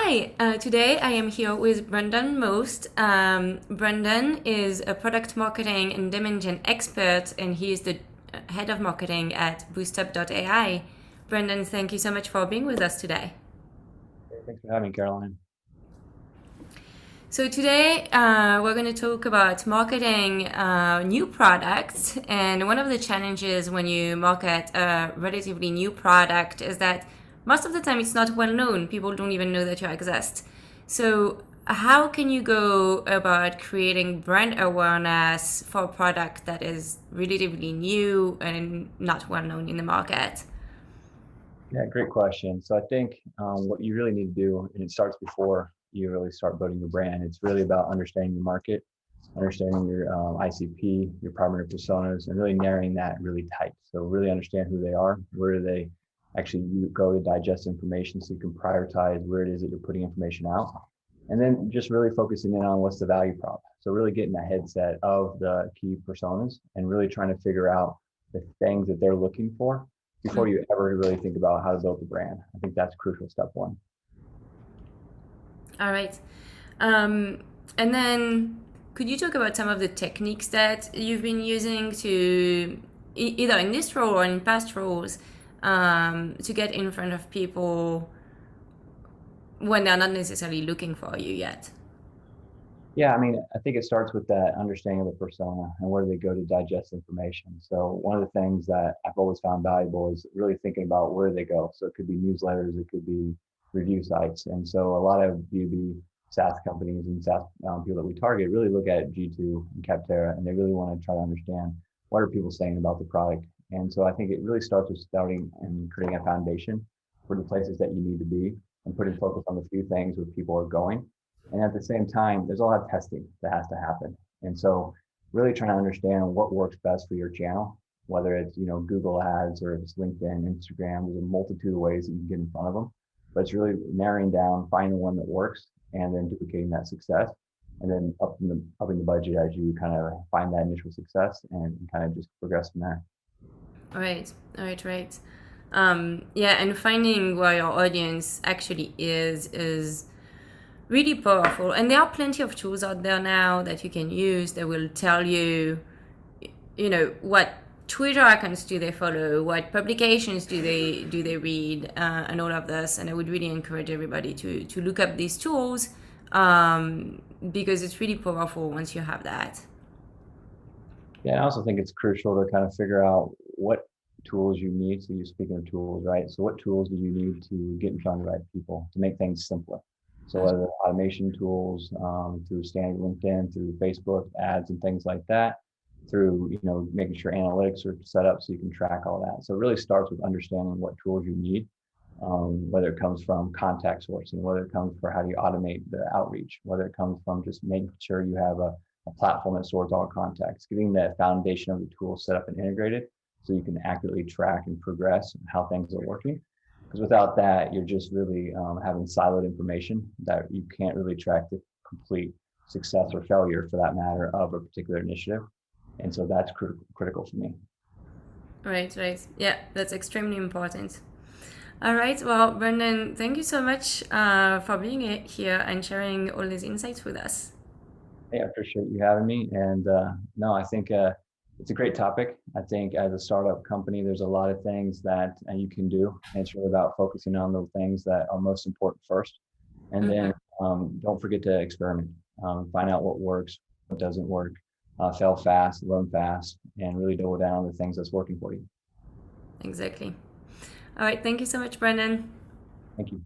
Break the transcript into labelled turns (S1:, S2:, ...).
S1: Hi, today I am here with Brendan Most. Brendan is a product marketing and demand gen expert, and he is the head of marketing at BoostUp.ai. Brendan, thank you so much for being with us today.
S2: Thanks for having me, Caroline.
S1: So today we're going to talk about marketing new products, and one of the challenges when you market a relatively new product is that most of the time it's not well known. People don't even know that you exist. So how can you go about creating brand awareness for a product that is relatively new and not well known in the market?
S2: Yeah, great question. So I think what you really need to do, and it starts before you really start building your brand, it's really about understanding the market, understanding your ICP, your primary personas, and really narrowing that really tight. So really understand who they are, where do they actually you go to digest information so you can prioritize where it is that you're putting information out. And then just really focusing in on what's the value prop. So really getting the headset of the key personas and really trying to figure out the things that they're looking for before you ever really think about how to build the brand. I think that's crucial, step one.
S1: All right. Um, and then could you talk about some of the techniques that you've been using to either in this role or in past roles to get in front of people when they're not necessarily looking for you yet?
S2: Yeah, I mean, I think it starts with that understanding of the persona and where they go to digest information. So one of the things that I've always found valuable is really thinking about where they go. So it could be newsletters, it could be review sites. And so a lot of B2B SaaS companies and SaaS people that we target really look at G2 and Capterra, and they really want to try to understand what are people saying about the product. And so I think it really starts with starting and creating a foundation for the places that you need to be and putting focus on the few things where people are going, and at the same time, there's a lot of testing that has to happen. And so really trying to understand what works best for your channel, whether it's, Google ads or if it's LinkedIn, Instagram, there's a multitude of ways that you can get in front of them. But it's really narrowing down, finding one that works and then duplicating that success. And then upping the budget as you kind of find that initial success and kind of just progress from there.
S1: Right. Yeah, and finding where your audience actually is really powerful. And there are plenty of tools out there now that you can use that will tell you, what Twitter accounts do they follow, what publications do they read, and all of this. And I would really encourage everybody to look up these tools because it's really powerful once you have that.
S2: Yeah, I also think it's crucial to kind of figure out what tools you need. So you're speaking of tools, right? So what tools do you need to get in front of the right people to make things simpler? So whether automation tools, through standard LinkedIn, through Facebook ads and things like that, through making sure analytics are set up so you can track all that. So it really starts with understanding what tools you need, whether it comes from contact sourcing, whether it comes for how do you automate the outreach, whether it comes from just making sure you have a platform that stores all contacts, getting the foundation of the tool set up and integrated so you can accurately track and progress how things are working. Because without that, you're just really having siloed information that you can't really track the complete success or failure, for that matter, of a particular initiative. And so that's critical for me.
S1: Right. Yeah, that's extremely important. All right. Well, Brendan, thank you so much for being here and sharing all these insights with us.
S2: Hey, I appreciate you having me. And no, I think it's a great topic. I think as a startup company, there's a lot of things that you can do. And it's really about focusing on the things that are most important first. And then don't forget to experiment, find out what works, what doesn't work, fail fast, learn fast, and really double down on the things that's working for you.
S1: Exactly. All right. Thank you so much, Brendan.
S2: Thank you.